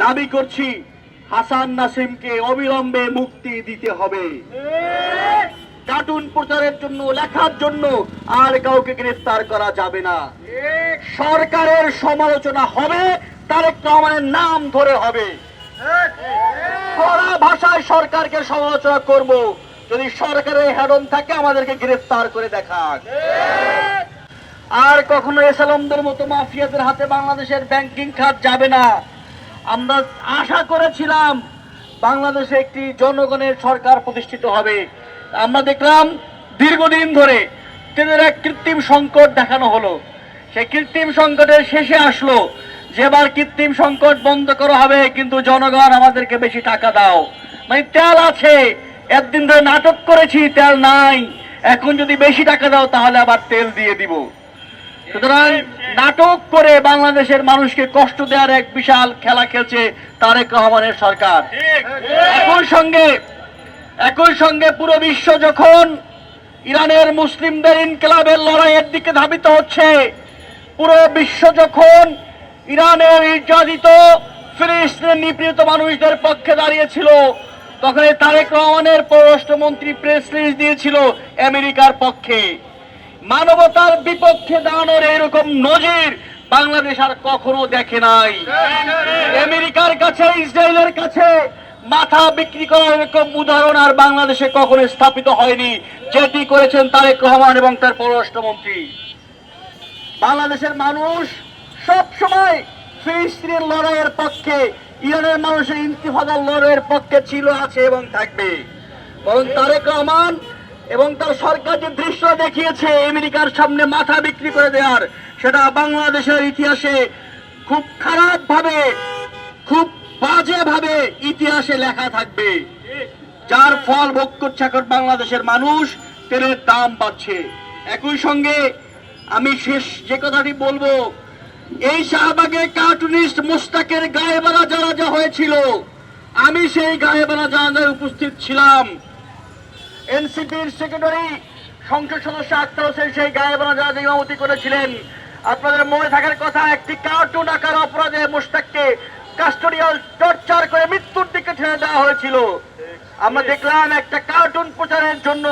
দাবি করছি হাসান নাসিমকে অবিলম্বে মুক্তি দিতে হবে। কার্টুন প্রচারের জন্য, লেখার জন্য আর কাউকে গ্রেফতার করা যাবে না। সরকারের সমালোচনা হবে, তারেক রহমানের নাম ধরে হবে। কড়া ভাষায় সরকারকে সমালোচনা করব, যদি সরকারের হেডন থাকে আমাদেরকে গ্রেফতার করে দেখাক। আর কখনো এসালামদের মতো মাফিয়াদের হাতে বাংলাদেশের ব্যাংকিং খাত যাবে না। আমরা আশা করেছিলাম বাংলাদেশে একটি জনগণের সরকার প্রতিষ্ঠিত হবে। আমরা দেখলাম দীর্ঘদিন ধরে তাদের এক কৃত্রিম সংকট দেখানো হলো। সেই কৃত্রিম সংকটের শেষে আসলো যেবার কৃত্রিম সংকট বন্ধ করা হবে, কিন্তু জনগণ আমাদেরকে বেশি টাকা দাও। মানে তেল আছে, একদিন ধরে নাটক করেছি তেল নাই, এখন যদি বেশি টাকা দাও তাহলে আবার তেল দিয়ে দিব। সুতরাং নাটক করে বাংলাদেশের মানুষকে কষ্ট দেওয়ার এক বিশাল খেলা খেলছে তারেক রহমানের সরকার। একই সঙ্গে পুরো বিশ্ব যখন ইরানের মুসলিমদের ইনকিলাবের লড়াইয়ের দিকে ধাবিত হচ্ছে, পুরো বিশ্ব যখন ইরানের নির্যাতিত ফিলিস্তিনের নিপীড়িত মানুষদের পক্ষে দাঁড়িয়েছিল, তখন তারেক রহমানের পররাষ্ট্রমন্ত্রী প্রেস রিলিজ দিয়েছিল আমেরিকার পক্ষে। মানবতার বিপক্ষে দাঁড়ানোর এরকম নজির বাংলাদেশ আর কখনো দেখে নাই। আমেরিকার কাছে, ইসরায়েলের কাছে মাথা বিক্রি করার এরকম উদাহরণ আর বাংলাদেশে কখনো স্থাপিত হয়নি, যেটি করেছেন তারেক রহমান এবং তার পররাষ্ট্রমন্ত্রী। বাংলাদেশের মানুষ সব সময় ফিলিস্তিনের লড়াইয়ের পক্ষে, ইরানের মানুষের ইন্তিফাদার লড়াইয়ের পক্ষে ছিল, আছে এবং থাকবে। বরং তারেক রহমান এবং তার সরকার যে দৃশ্য দেখিয়েছে আমেরিকার সামনে মাথা বিক্রি করে দেওয়ার, সেটা বাংলাদেশের ইতিহাসে খুব খারাপ ভাবে, খুব বাজে ভাবে ইতিহাসে লেখা থাকবে। যার ফল ভোগ করছে এখন বাংলাদেশের মানুষ। তেলের দাম বাড়ছে। একই সঙ্গে আমি শেষ যে কথাটি বলবো, এই শাহবাগে কার্টুনিস্ট মোস্তাকের গায়েবালা জানাজা হয়েছিল, আমি সেই গায়েবালা জানাজায় উপস্থিত ছিলাম। এনসিপির সেক্রেটারি সংসদ সদস্য আক্তার হোসেন সেই গায়েবালা জানাজা ইমামতি করেছিলেন। আপনাদের মনে থাকার কথা, একটি কার্টুন আকার অপরাধে মোস্তাককে কাস্টোডিয়াল টর্চার করে মৃত্যুর দিকে ঠেলে দেওয়া হয়েছিল। আমরা দেখলাম একটা কার্টুন প্রচারের জন্য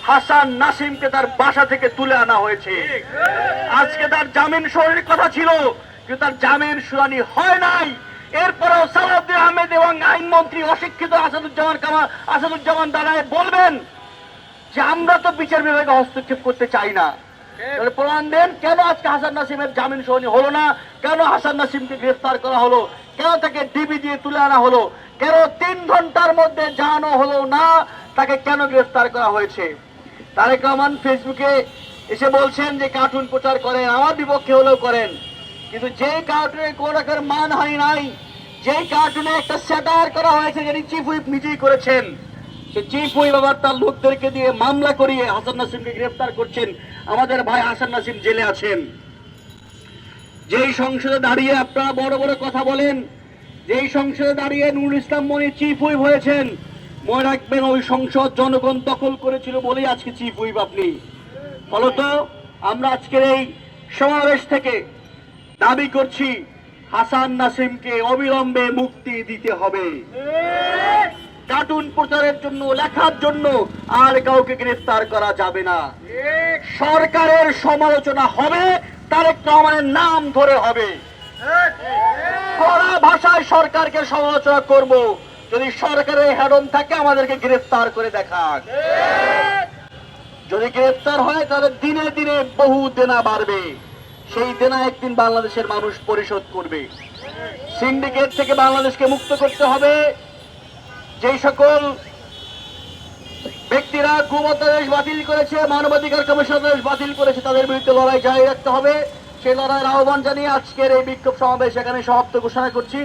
হাসান নাসিমকে তার বাসা থেকে তুলে আনা হয়েছে। আজকে তার জামিন শুনানির কথা ছিল, কিন্তু তার জামিন শুনানি হয় নাই। এরপরেও সালাউদ্দিন আহমেদ এবং আইনমন্ত্রী অশিক্ষিত আসাদুজ্জামান দাঁড়ায় বলবেন যে আমরা তো বিচার বিভাগে হস্তক্ষেপ করতে চাই না। তাহলে প্রমাণ দেন, কেন আজকে হাসান নাসিমের জামিন শুনানি হলো না? কেন হাসান নাসিমকে গ্রেফতার করা হলো? কেন তাকে ডিবি দিয়ে তুলে আনা হলো? কেন 3 ঘন্টার মধ্যে জানানো হলো না তাকে কেন গ্রেফতার করা হয়েছে? তারেক রহমান ফেসবুকে এসে বলছেন যে কার্টুন প্রচার করেন, আমার বিপক্ষে হলেও করেন, কিন্তু যে কার্টুনে কোন রকম মানহানি নাই, যে কার্টুনে একটা স্যাটায়ার করা হয়েছে যেটি চিফ হুইপ নিজেই করেছেন, সে চিফ হুইপ আবার তার লোকদেরকে দিয়ে মামলা করিয়ে হাসান নাসিমকে গ্রেফতার করছেন। আমাদের ভাই হাসান নাসিম জেলে আছেন। যেই সংসদে দাঁড়িয়ে আপনারা বড় বড় কথা বলেন, যেই সংসদে দাঁড়িয়ে নুরুল ইসলাম মনি চিফ হুইপ হয়েছেন, মনে রাখবেন ওই সংসদ জনগণ দখল করেছিল বলেই আজকে চিফ হুইপ আপনি। ফলত আমরা আজকের এই সমাবেশ থেকে দাবি করছি হাসান নাসিমকে অবিলম্বে মুক্তি দিতে হবে। কার্টুন প্রচারের জন্য, লেখার জন্য আর কাউকে গ্রেফতার করা যাবে না। সরকারের সমালোচনা হবে, তারেক রহমানের নাম ধরে হবে। কড়া ভাষায় সরকারকে সমালোচনা করব, যদি সরকারের হেডন থাকে আমাদেরকে গ্রেফতার করে দেখাক। যদি গ্রেফতার হয় তাহলে দিনে দিনে বহু দেনা বাড়বে। সেই দেনা একদিন বাংলাদেশের মানুষ পরিশোধ করবে। সিন্ডিকেট থেকে বাংলাদেশকে মুক্ত করতে হবে। যেই সকল ব্যক্তিরা গুমতাদেশ বাতিল করেছে, মানবাধিকার কমিশন আদেশ বাতিল করেছে, তাদের বিরুদ্ধে লড়াই জারি রাখতে হবে। সেই লড়াইয়ের আহ্বান জানিয়ে আজকের এই বিক্ষোভ সমাবেশ এখানে সমাপ্ত ঘোষণা করছি।